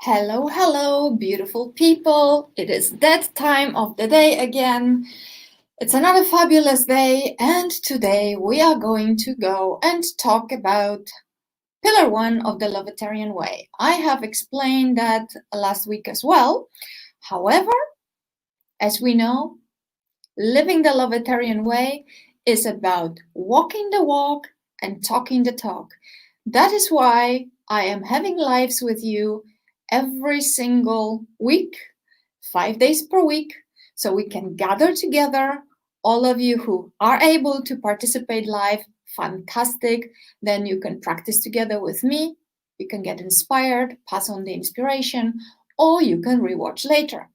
Hello, hello, beautiful people. It is that time of the day again. It's another fabulous day, and today we are going to go and talk about Pillar 1 of the Lovetarian Way. I have explained that last week as well. However, as we know, living the Lovetarian Way is about walking the walk and talking the talk. That is why I am having lives with you every single week, 5 days per week, so we can gather together. All of you who are able to participate live, fantastic. Then you can practice together with me. You can get inspired, pass on the inspiration, or you can rewatch later.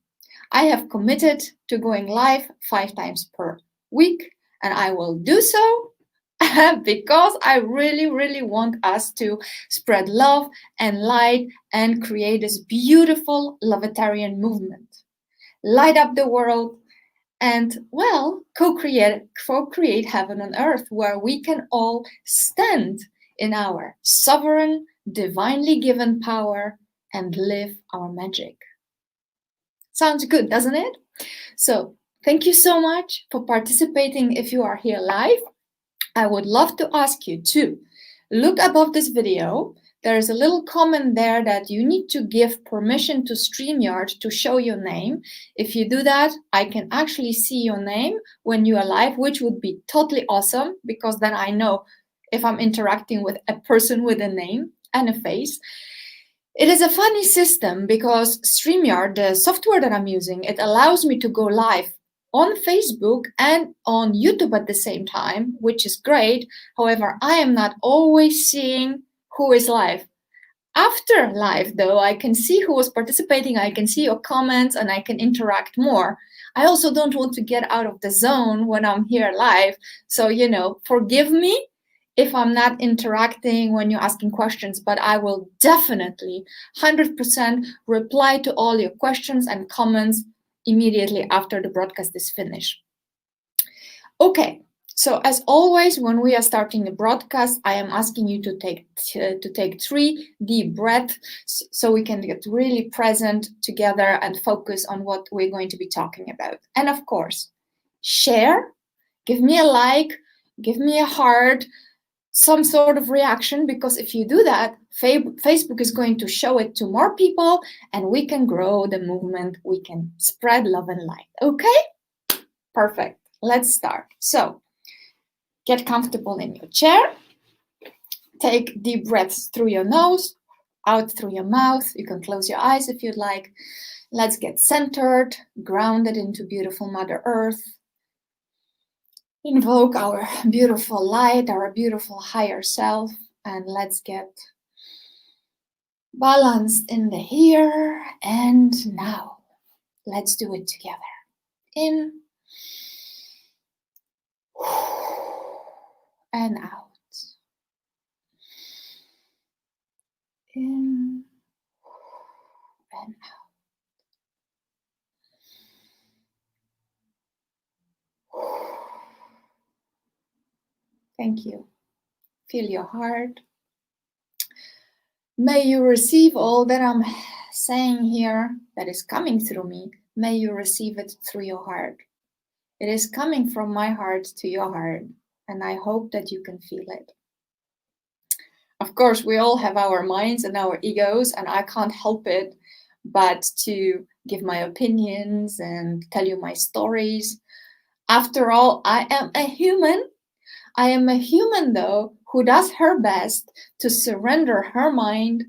I have committed to going live 5 times per week, and I will do so because I really want us to spread love and light and create this beautiful Lovetarian movement. Light up the world and, well, co-create heaven on earth where we can all stand in our sovereign, divinely given power and live our magic. Sounds good, doesn't it? So thank you so much for participating if you are here live. I would love to ask you to look above this video. There is a little comment there that you need to give permission to StreamYard to show your name. If you do that, I can actually see your name when you are live, which would be totally awesome because then I know if I'm interacting with a person with a name and a face. It is a funny system because StreamYard, the software that I'm using, it allows me to go live on Facebook and on YouTube at the same time, which is great. However, I am not always seeing who is live. After live, though, I can see who was participating, I can see your comments, and I can interact more. I also don't want to get out of the zone when I'm here live. So, forgive me if I'm not interacting when you're asking questions, but I will definitely 100% reply to all your questions and comments immediately after the broadcast is finished. Okay, so as always, when we are starting the broadcast, I am asking you to take 3 deep breaths so we can get really present together and focus on what we're going to be talking about. And of course, share, give me a like, give me a heart, some sort of reaction, because if you do that, Facebook is going to show it to more people and we can grow the movement. We can spread love and light. Okay? Perfect. Let's start. So get comfortable in your chair. Take deep breaths through your nose, out through your mouth. You can close your eyes if you'd like. Let's get centered, grounded into beautiful Mother Earth. Invoke our beautiful light, our beautiful higher self, and let's get balanced in the here and now. Let's do it together. In and out. In and out. Thank you. Feel your heart. May you receive all that I'm saying here that is coming through me. May you receive it through your heart. It is coming from my heart to your heart, and I hope that you can feel it. Of course, we all have our minds and our egos, and I can't help it but to give my opinions and tell you my stories. After all, I am a human. I am a human, though, who does her best to surrender her mind,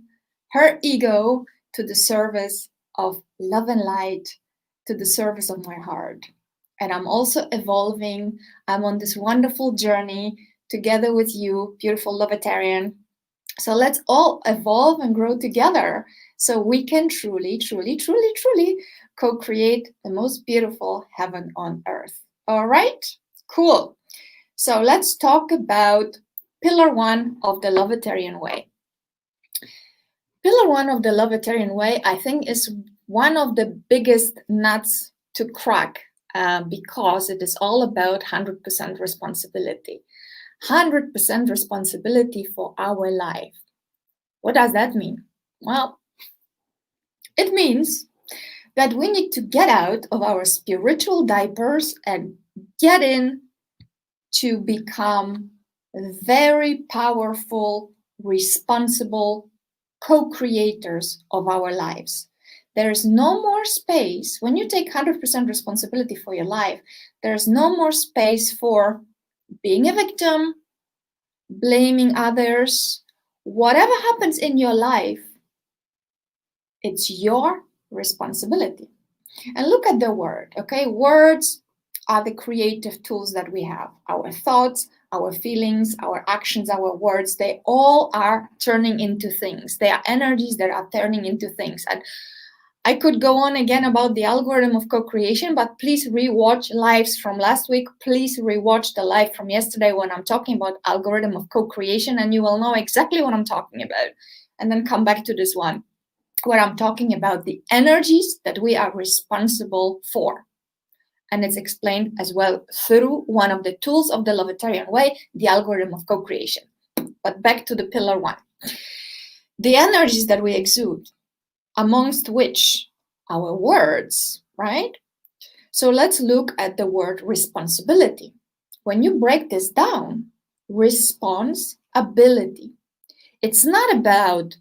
her ego, to the service of love and light, to the service of my heart. And I'm also evolving. I'm on this wonderful journey together with you, beautiful Lovetarian. So let's all evolve and grow together so we can truly co-create the most beautiful heaven on earth. All right? Cool. So let's talk about Pillar 1 of the Lovetarian Way. Pillar 1 of the Lovetarian Way, I think, is one of the biggest nuts to crack because it is all about 100% responsibility. 100% responsibility for our life. What does that mean? Well, It means that we need to get out of our spiritual diapers and get in to become very powerful, responsible co-creators of our lives. There's no more space, when you take 100% responsibility for your life, there's no more space for being a victim, blaming others. Whatever happens in your life, it's your responsibility. And look at the word, okay? Words are the creative tools that we have. Our thoughts, our feelings, our actions, our words, they all are turning into things. They are energies that are turning into things. And I could go on again about the algorithm of co-creation, but please rewatch lives from last week. Please rewatch the live from yesterday when I'm talking about algorithm of co-creation, and you will know exactly what I'm talking about. And then come back to this one, where I'm talking about the energies that we are responsible for. And it's explained as well through one of the tools of the Lovetarian Way, the algorithm of co-creation. But back to the pillar one. The energies that we exude, amongst which our words, right? So let's look at the word responsibility. When you break this down, responsibility, it's not about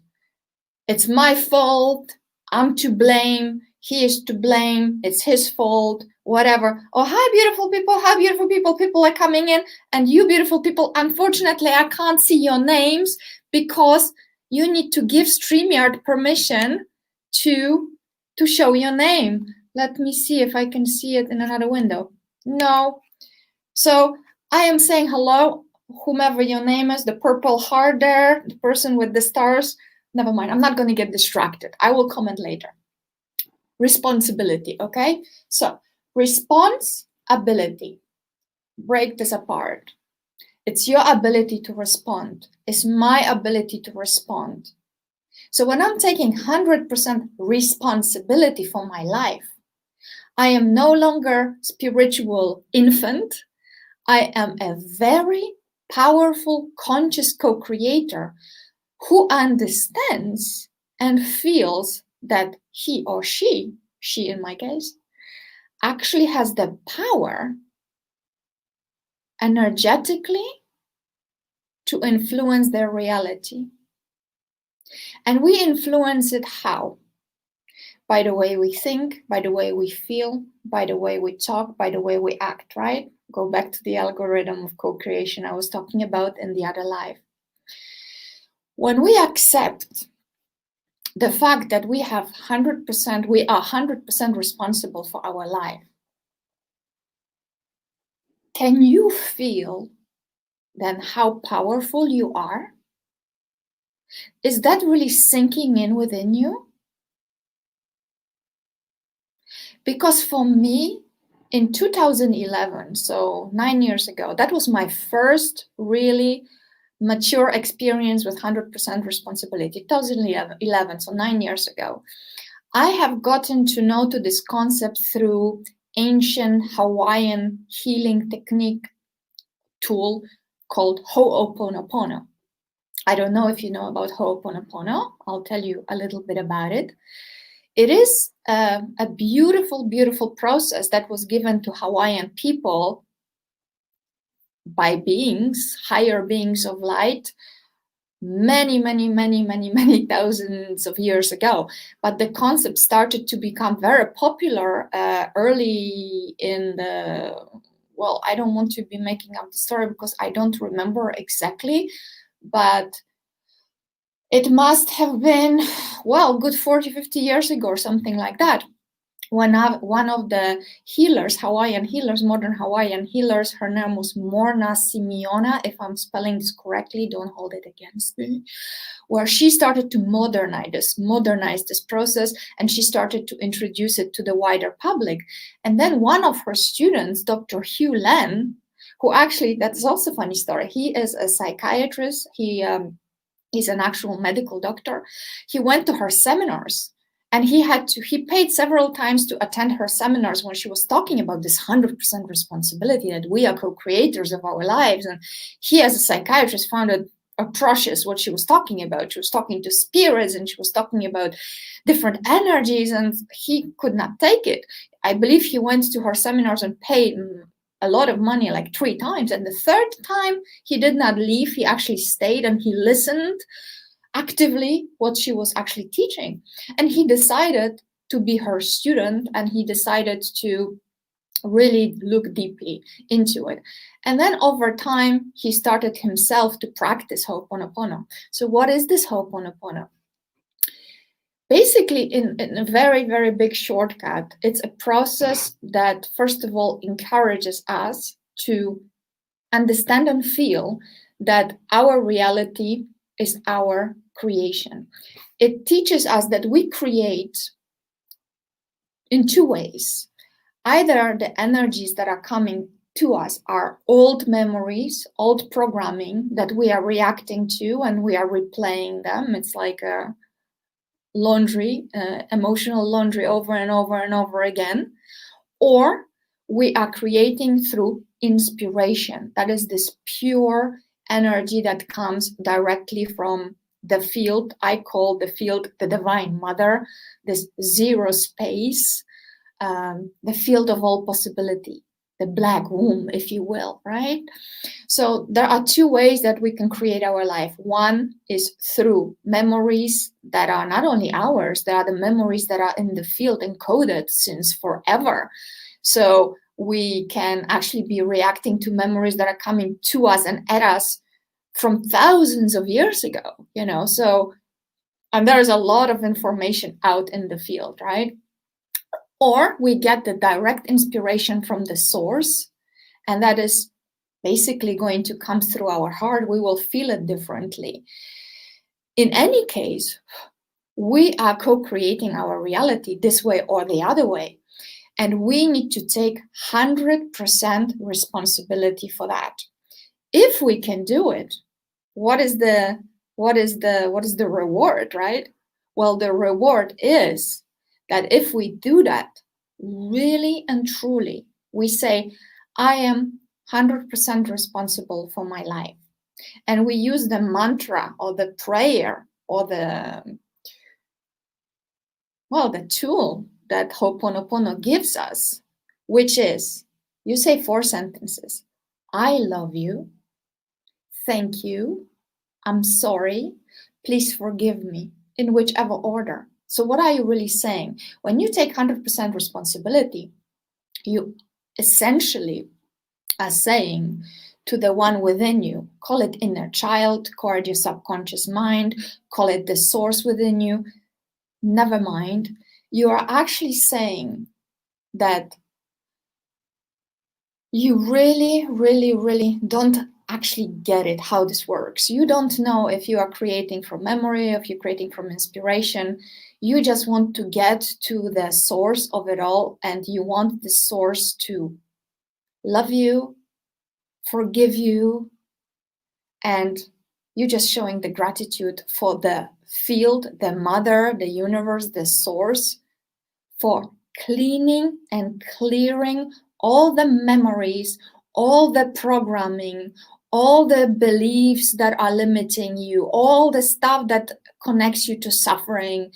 it's my fault, I'm to blame, he is to blame, it's his fault, whatever. Oh, hi, beautiful people, hi, beautiful people. People are coming in, and you beautiful people, unfortunately, I can't see your names because you need to give StreamYard permission to show your name. Let me see if I can see it in another window. No. So I am saying hello, whomever your name is, the purple heart there, the person with the stars. Never mind, I'm not going to get distracted. I will comment later. Responsibility, okay? So, responsibility. Break this apart. It's your ability to respond. It's my ability to respond. So when I'm taking 100% responsibility for my life, I am no longer spiritual infant. I am a very powerful, conscious co-creator who understands and feels that he or she in my case, actually has the power energetically to influence their reality. And we influence it how? By the way we think, by the way we feel, by the way we talk, by the way we act, right? Go back to the algorithm of co-creation I was talking about in the other life. When we accept the fact that we are 100% responsible for our life, can you feel then how powerful you are? Is that really sinking in within you? Because for me, in 2011, so 9 years ago, that was my first really mature experience with 100% responsibility, 2011, so 9 years ago. I have gotten to know to this concept through ancient Hawaiian healing technique tool called Ho'oponopono. I don't know if you know about Ho'oponopono. I'll tell you a little bit about it. It is a beautiful, beautiful process that was given to Hawaiian people by beings, higher beings of light, many thousands of years ago. But the concept started to become very popular early in the, well, I don't want to be making up the story because I don't remember exactly, but it must have been, well, good 40, 50 years ago or something like that. When one of the healers, Hawaiian healers, modern Hawaiian healers, her name was Morna Simeona, if I'm spelling this correctly, don't hold it against me, where she started to modernize this process, and she started to introduce it to the wider public. And then one of her students, Dr. Hugh Len, who actually, that's also a funny story, he is a psychiatrist, he's an actual medical doctor. He went to her seminars, and he paid several times to attend her seminars when she was talking about this 100% responsibility that we are co-creators of our lives. And he, as a psychiatrist, found it atrocious what she was talking about. She was talking to spirits and she was talking about different energies, and he could not take it. I believe he went to her seminars and paid a lot of money, like 3 times. And the third time he did not leave. He actually stayed and he listened actively what she was actually teaching. And he decided to be her student, and he decided to really look deeply into it. And then over time, he started himself to practice Ho'oponopono. So what is this Ho'oponopono? Basically, in a very, very big shortcut, it's a process that, first of all, encourages us to understand and feel that our reality is our creation. It teaches us that we create in 2 ways. Either the energies that are coming to us are old memories, old programming that we are reacting to and we are replaying them. It's like a laundry, emotional laundry over and over and over again. Or we are creating through inspiration. That is this pure energy that comes directly from the field. I call the field the Divine Mother, this zero space, the field of all possibility, the black womb, if you will, right? So there are 2 ways that we can create our life. One is through memories that are not only ours, they are the memories that are in the field encoded since forever. So we can actually be reacting to memories that are coming to us and at us from thousands of years ago, you know. So, and there's a lot of information out in the field, right? Or we get the direct inspiration from the source, and that is basically going to come through our heart. We will feel it differently. In any case, we are co-creating our reality this way or the other way, and we need to take 100% responsibility for that. If we can do it, what is the reward, right? Well, the reward is that if we do that really and truly, we say, I am 100% responsible for my life. And we use the mantra or the prayer or the tool that Ho'oponopono gives us, which is, you say 4 sentences. I love you. Thank you. I'm sorry. Please forgive me, in whichever order. So what are you really saying? When you take 100% responsibility, you essentially are saying to the one within you, call it inner child, call it your subconscious mind, call it the source within you, never mind. You are actually saying that you really, really, really don't actually get it, how this works. You don't know if you are creating from memory, if you're creating from inspiration. You just want to get to the source of it all, and you want the source to love you, forgive you, and you're just showing the gratitude for the field, the mother, the universe, the source, for cleaning and clearing all the memories, all the programming, all the beliefs that are limiting you, all the stuff that connects you to suffering,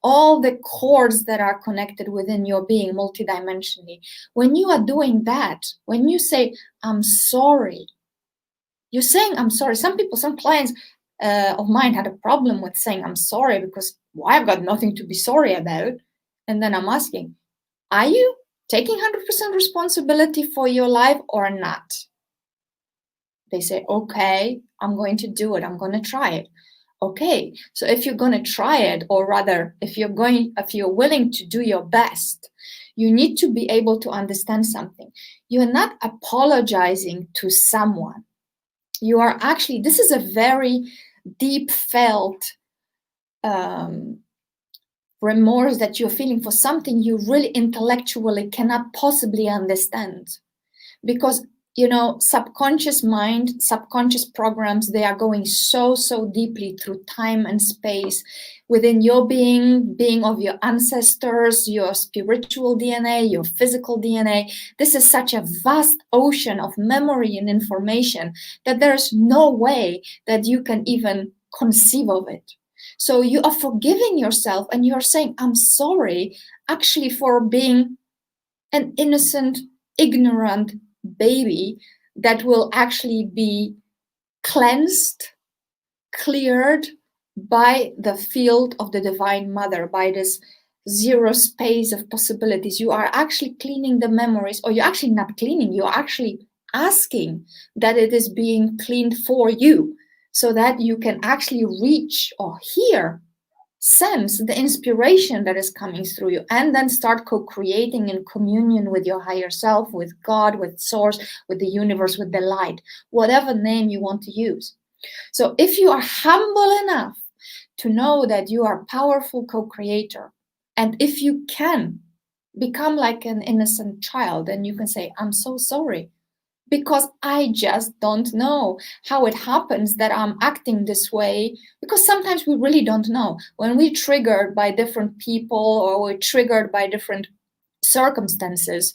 all the cords that are connected within your being multidimensionally. When you are doing that, when you say, I'm sorry, you're saying, I'm sorry. Some people, some clients of mine had a problem with saying, I'm sorry, because I've got nothing to be sorry about. And then I'm asking, are you taking 100% responsibility for your life or not? They say, okay, I'm going to do it. I'm going to try it. Okay, so if you're going to try it, or rather, if you're willing to do your best, you need to be able to understand something. You're not apologizing to someone. You are actually, this is a very deep felt remorse that you're feeling for something you really intellectually cannot possibly understand. Because subconscious mind, subconscious programs, they are going so deeply through time and space within your being of your ancestors, your spiritual DNA, your physical DNA. This is such a vast ocean of memory and information that there's no way that you can even conceive of it. So you are forgiving yourself and you're saying, I'm sorry, actually, for being an innocent, ignorant baby that will actually be cleansed, cleared by the field of the Divine Mother, by this zero space of possibilities. You are actually cleaning the memories, or you're actually not cleaning, you're actually asking that it is being cleaned for you, so that you can actually reach or hear, sense the inspiration that is coming through you, and then start co-creating in communion with your higher self, with God, with Source, with the universe, with the light, whatever name you want to use. So if you are humble enough to know that you are a powerful co-creator, and if you can become like an innocent child, then you can say, I'm so sorry, because I just don't know how it happens that I'm acting this way, because sometimes we really don't know. When we're triggered by different people or we're triggered by different circumstances,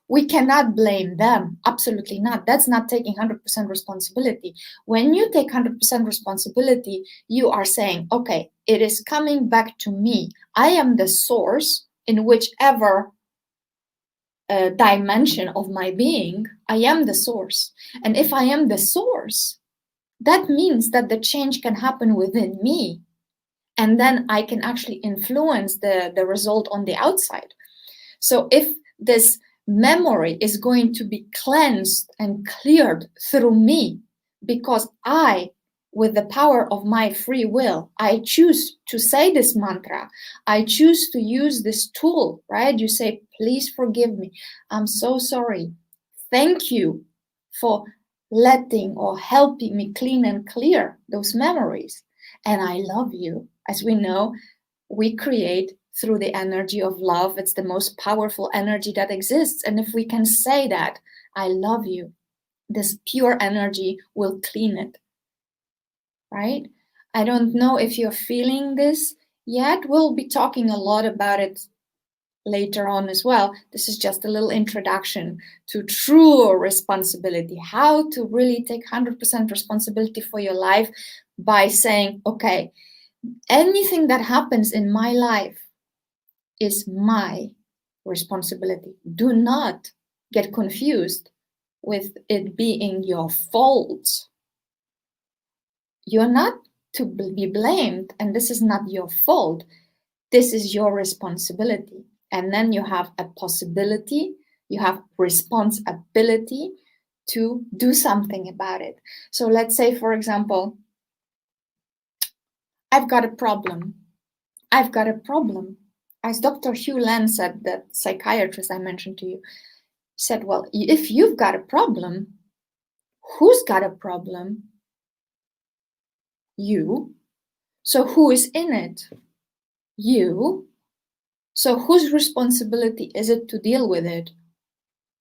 we cannot blame them. Absolutely not. That's not taking 100% responsibility. When you take 100% responsibility, you are saying, okay, it is coming back to me. I am the source in whichever dimension of my being. I am the source. And if I am the source, that means that the change can happen within me. And then I can actually influence the result on the outside. So if this memory is going to be cleansed and cleared through me, because I, with the power of my free will, I choose to say this mantra, I choose to use this tool, right? You say, please forgive me. I'm so sorry. Thank you for letting or helping me clean and clear those memories. And I love you. As we know, we create through the energy of love. It's the most powerful energy that exists. And if we can say that, I love you, this pure energy will clean it, right? I don't know if you're feeling this yet. We'll be talking a lot about it later on as well. This is just a little introduction to true responsibility, how to really take 100% responsibility for your life by saying, okay, anything that happens in my life is my responsibility. Do not get confused with it being your fault. You're not to be blamed, and this is not your fault. This is your responsibility. And then you have a possibility, you have responsibility to do something about it. So let's say, for example, I've got a problem. I've got a problem. As Dr. Hugh Len said, that psychiatrist I mentioned to you, said, well, if you've got a problem, who's got a problem? You. So who is in it? You. So whose responsibility is it to deal with it?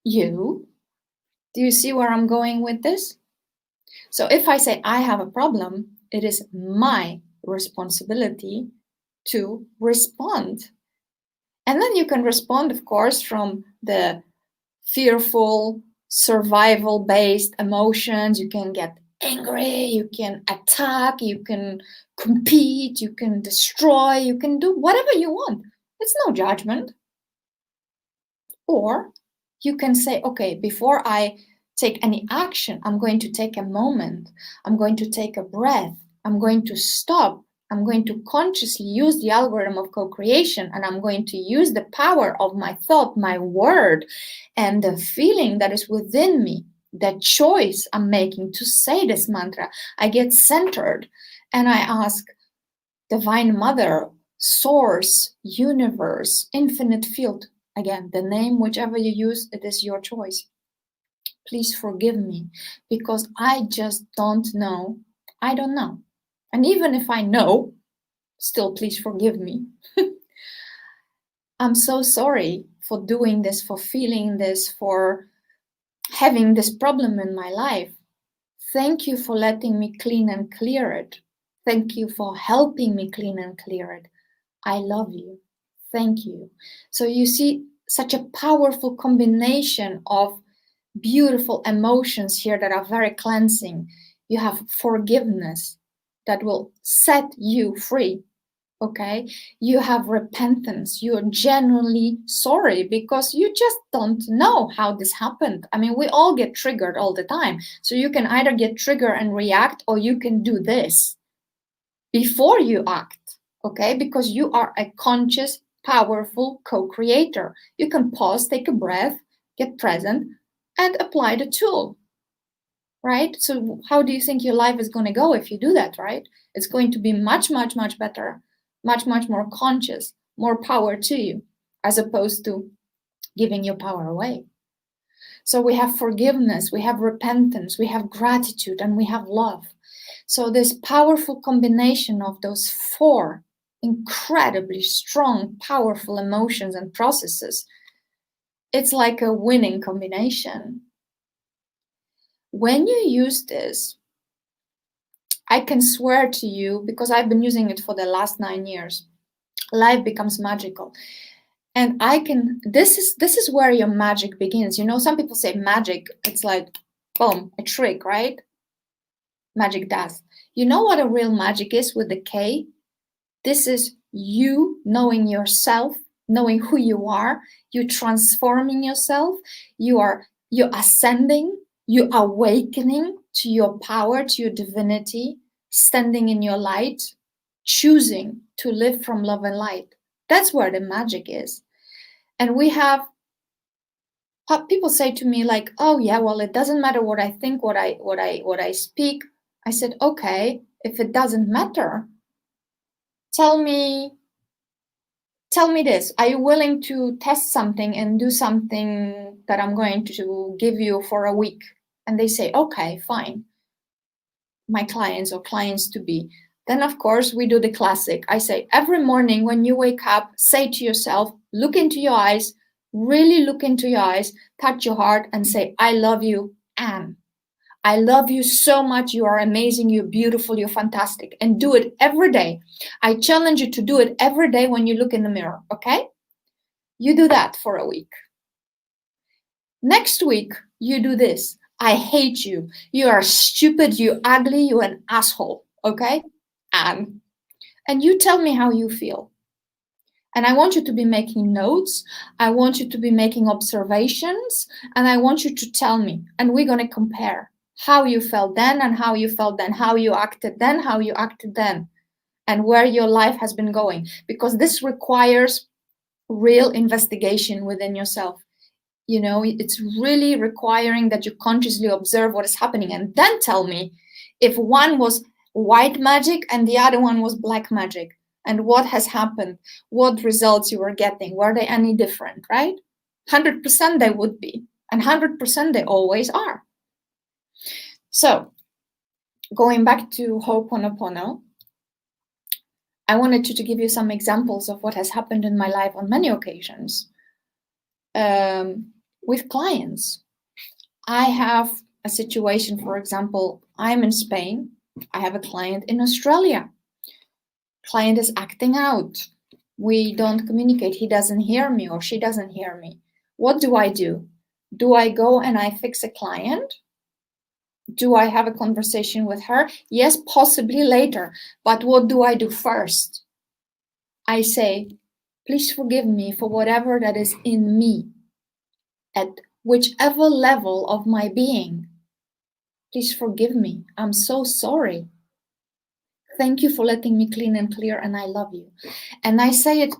You. Do you see where I'm going with this? So if I say I have a problem, it is my responsibility to respond. And then you can respond, of course, from the fearful, survival-based emotions. You can get angry, you can attack, you can compete, you can destroy, you can do whatever you want. It's no judgment. Or you can say, okay, before I take any action, I'm going to take a moment, I'm going to take a breath, I'm going to stop, I'm going to consciously use the algorithm of co-creation, and I'm going to use the power of my thought, my word, and the feeling that is within me, the choice I'm making to say this mantra. I get centered and I ask, Divine Mother, Source, Universe, Infinite Field, again, the name, whichever you use, it is your choice. Please forgive me, because I just don't know. I don't know. And even if I know, still please forgive me. I'm so sorry for doing this, for feeling this, for having this problem in my life. Thank you for letting me clean and clear it. Thank you for helping me clean and clear it. I love you. Thank you. So you see such a powerful combination of beautiful emotions here that are very cleansing. You have forgiveness that will set you free. Okay, you have repentance. You're genuinely sorry because you just don't know how this happened. I mean, we all get triggered all the time. So you can either get triggered and react, or you can do this before you act. Okay, because you are a conscious, powerful co-creator. You can pause, take a breath, get present, and apply the tool. Right? So how do you think your life is going to go if you do that? Right? It's going to be much, much, much better. Much, much more conscious, more power to you, as opposed to giving your power away. So we have forgiveness, we have repentance, we have gratitude, and we have love. So this powerful combination of those 4 incredibly strong, powerful emotions and processes, it's like a winning combination. When you use this, I can swear to you, because I've been using it for the last 9 years, life becomes magical. And this is where your magic begins. You know, some people say magic, it's like, boom, a trick, right? Magic does. You know what a real magic is with the K? This is you knowing yourself, knowing who you are, you transforming yourself, you're ascending, you awakening to your power, to your divinity, standing in your light, choosing to live from love and light. That's where the magic is. And we have people say to me like, oh yeah, well, it doesn't matter what I think, what I speak. I said, okay, if it doesn't matter, tell me this. Are you willing to test something and do something that I'm going to give you for a week? And they say, okay, fine. My clients or clients to be. Then, of course, we do the classic. I say, every morning when you wake up, say to yourself, look into your eyes, really look into your eyes, touch your heart and say, I love you, Anne. I love you so much. You are amazing. You're beautiful. You're fantastic. And do it every day. I challenge you to do it every day when you look in the mirror, okay? You do that for a week. Next week, you do this. I hate you. You are stupid. You're ugly. You're an asshole, okay? And you tell me how you feel. And I want you to be making notes. I want you to be making observations. And I want you to tell me. And we're going to compare how you felt then and how you felt then, how you acted then, how you acted then, and where your life has been going. Because this requires real investigation within yourself. You know, it's really requiring that you consciously observe what is happening and then tell me if one was white magic and the other one was black magic, and what has happened, what results you were getting, were they any different, right? 100% they would be, and 100% they always are. So going back to Ho'oponopono, I wanted to give you some examples of what has happened in my life on many occasions with clients. I have a situation, for example, I'm in Spain. I have a client in Australia. Client is acting out. We don't communicate. He doesn't hear me or she doesn't hear me. What do? Do I go and I fix a client? Do I have a conversation with her? Yes, possibly later. But what do I do first? I say, please forgive me for whatever that is in me, at whichever level of my being. Please forgive me. I'm so sorry. Thank you for letting me clean and clear, and I love you. And I say it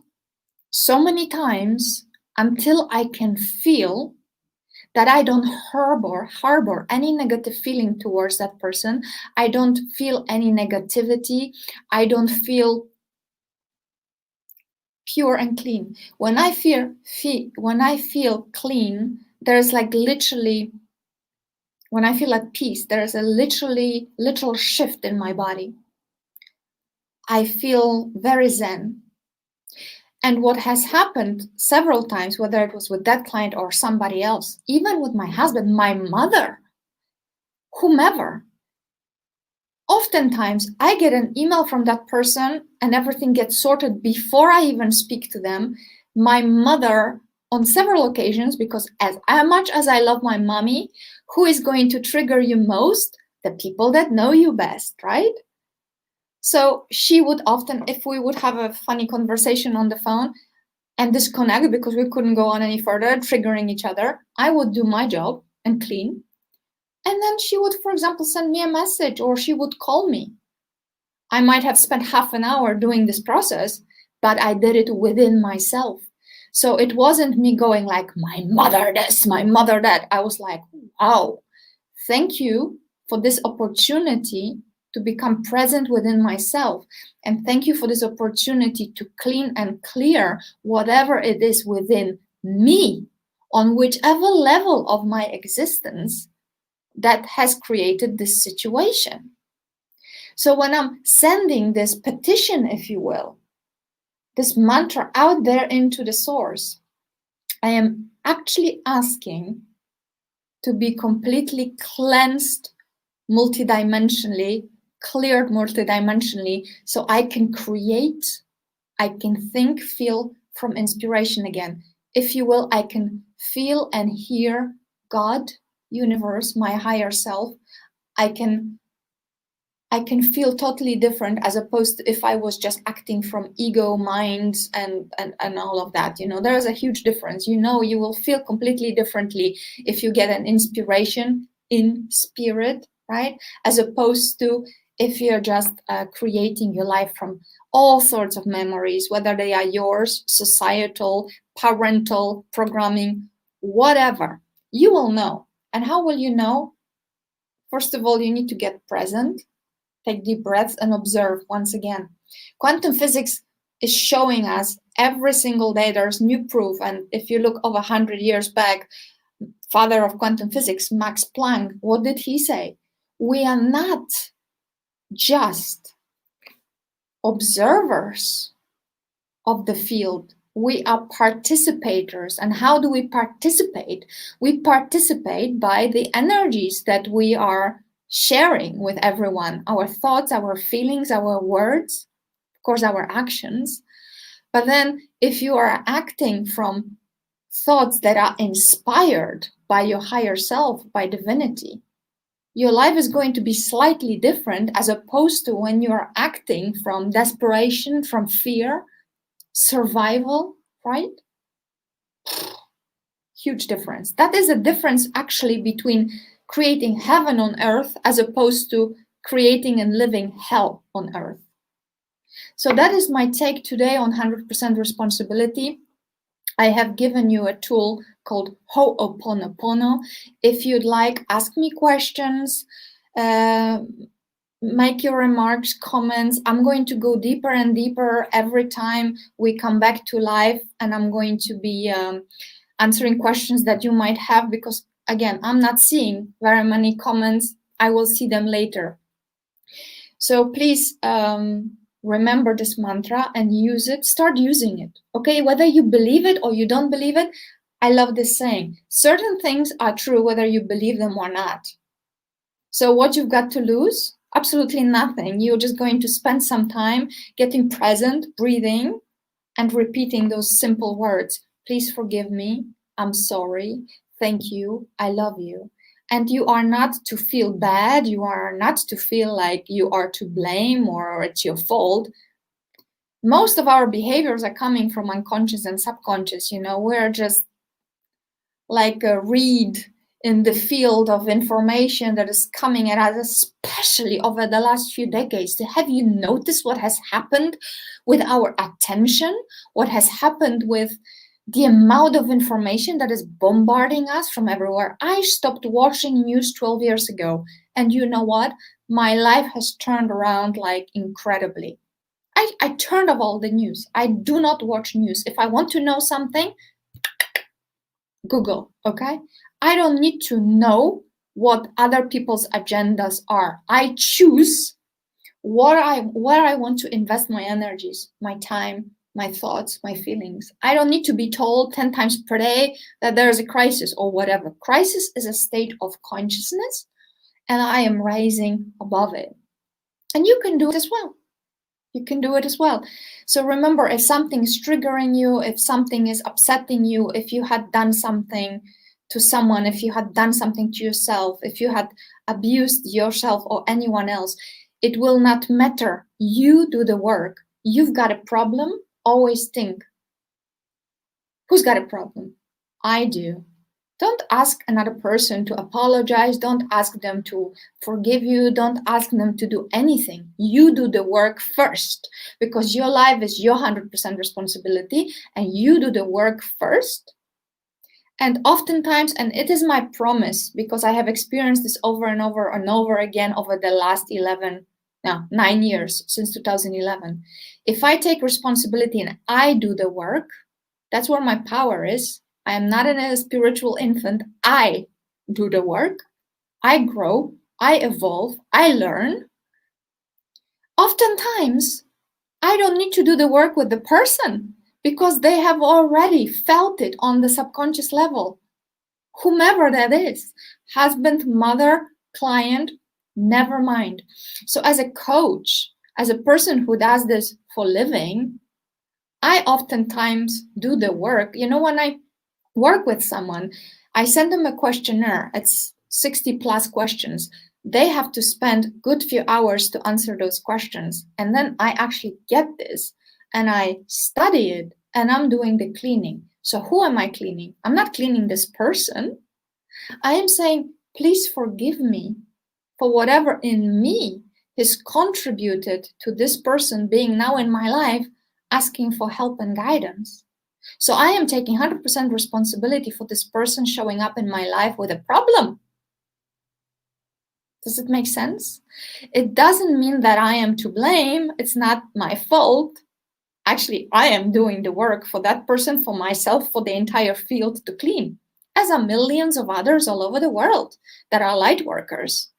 so many times until I can feel that I don't harbor any negative feeling towards that person. I don't feel any negativity. I don't feel pure and clean. When I feel clean, there's like literally, when I feel at peace, there's a literal shift in my body. I feel very zen. And what has happened several times, whether it was with that client or somebody else, even with my husband, my mother, whomever, oftentimes I get an email from that person and everything gets sorted before I even speak to them. My mother, on several occasions, because as much as I love my mommy, who is going to trigger you most? The people that know you best, right? So she would often, if we would have a funny conversation on the phone and disconnect because we couldn't go on any further, triggering each other, I would do my job and clean. And then she would, for example, send me a message or she would call me. I might have spent half an hour doing this process, but I did it within myself. So it wasn't me going like, my mother this, my mother that. I was like, wow, thank you for this opportunity to become present within myself. And thank you for this opportunity to clean and clear whatever it is within me, on whichever level of my existence that has created this situation. So when I'm sending this petition, if you will, this mantra out there into the source, I am actually asking to be completely cleansed multidimensionally, cleared multidimensionally, so I can create, I can think, feel from inspiration again. If you will, I can feel and hear God, universe, my higher self. I can feel totally different as opposed to if I was just acting from ego, mind, and all of that. You know, there is a huge difference. You know, you will feel completely differently if you get an inspiration in spirit, right? As opposed to if you're just creating your life from all sorts of memories, whether they are yours, societal, parental, programming, whatever. You will know. And how will you know? First of all, you need to get present. Take deep breaths and observe once again. Quantum physics is showing us every single day there's new proof. And if you look over 100 years back, father of quantum physics, Max Planck, what did he say? We are not just observers of the field. We are participators. And how do we participate? We participate by the energies that we are sharing with everyone, our thoughts, our feelings, our words, of course, our actions. But then if you are acting from thoughts that are inspired by your higher self, by divinity, your life is going to be slightly different as opposed to when you're acting from desperation, from fear, survival, right? Huge difference. That is a difference actually between creating heaven on earth as opposed to creating and living hell on earth. So that is my take today on 100% responsibility. I have given you a tool called Ho'oponopono. If you'd like, ask me questions, make your remarks, comments. I'm going to go deeper and deeper every time we come back to live, and I'm going to be answering questions that you might have because, again, I'm not seeing very many comments. I will see them later. So please remember this mantra and use it. Start using it, okay? Whether you believe it or you don't believe it, I love this saying. Certain things are true whether you believe them or not. So what you've got to lose? Absolutely nothing. You're just going to spend some time getting present, breathing, and repeating those simple words. Please forgive me. I'm sorry. Thank you. I love you. And you are not to feel bad. You are not to feel like you are to blame or it's your fault. Most of our behaviors are coming from unconscious and subconscious. You know, we're just like a reed in the field of information that is coming at us, especially over the last few decades. Have you noticed what has happened with our attention? What has happened with the amount of information that is bombarding us from everywhere? I stopped watching news 12 years ago. And you know what? My life has turned around like incredibly. I turned off all the news. I do not watch news. If I want to know something, Google, okay? I don't need to know what other people's agendas are. I choose where I want to invest my energies, my time, my thoughts, my feelings. I don't need to be told 10 times per day that there is a crisis or whatever. Crisis is a state of consciousness, and I am rising above it. And you can do it as well. You can do it as well. So remember, if something is triggering you, if something is upsetting you, if you had done something to someone, if you had done something to yourself, if you had abused yourself or anyone else, it will not matter. You do the work. You've got a problem. Always think, who's got a problem? I do. Don't ask another person to apologize. Don't ask them to forgive you. Don't ask them to do anything. You do the work first, because your life is your 100% responsibility, and you do the work first. And oftentimes, and it is my promise, because I have experienced this over and over and over again over the last 9 years, since 2011. If I take responsibility and I do the work, that's where my power is. I am not a spiritual infant. I do the work. I grow. I evolve. I learn. Oftentimes, I don't need to do the work with the person, because they have already felt it on the subconscious level. Whomever that is, husband, mother, client, never mind. So as a coach, as a person who does this for living, I oftentimes do the work. You know, when I work with someone, I send them a questionnaire. It's 60 plus questions. They have to spend a good few hours to answer those questions. And then I actually get this and I study it, and I'm doing the cleaning. So who am I cleaning? I'm not cleaning this person. I am saying, please forgive me for whatever in me has contributed to this person being now in my life, asking for help and guidance. So I am taking 100% responsibility for this person showing up in my life with a problem. Does it make sense? It doesn't mean that I am to blame. It's not my fault. Actually, I am doing the work for that person, for myself, for the entire field to clean, as are millions of others all over the world that are light workers.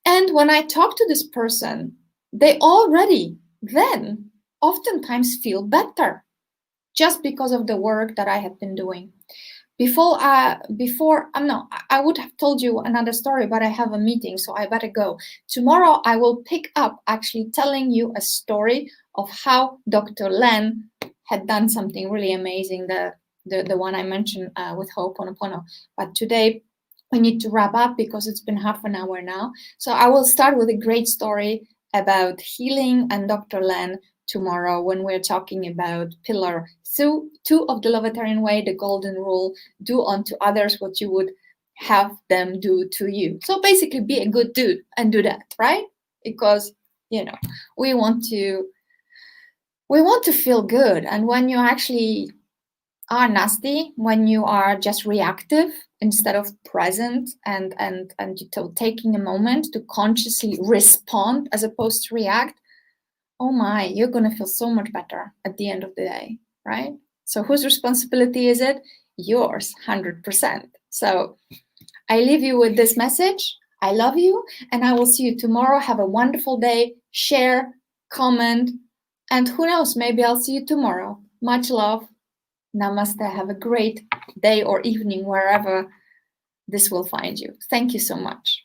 And when I talk to this person, they already then oftentimes feel better, just because of the work that I have been doing. I would have told you another story, but I have a meeting, so I better go. Tomorrow, I will pick up actually telling you a story of how Dr. Len had done something really amazing, the one I mentioned with Ho'oponopono. But today, we need to wrap up because it's been half an hour now. So I will start with a great story about healing and Dr. Len tomorrow, when we're talking about pillar 2 of the Lovetarian Way, the golden rule: do unto others what you would have them do to you. So basically, be a good dude and do that, right? Because, you know, we want to feel good. And when you actually are nasty, when you are just reactive instead of present and taking a moment to consciously respond as opposed to react, oh my, you're going to feel so much better at the end of the day, right? So whose responsibility is it? Yours, 100%. So I leave you with this message. I love you, and I will see you tomorrow. Have a wonderful day. Share, comment, and who knows, maybe I'll see you tomorrow. Much love. Namaste. Have a great day or evening wherever this will find you. Thank you so much.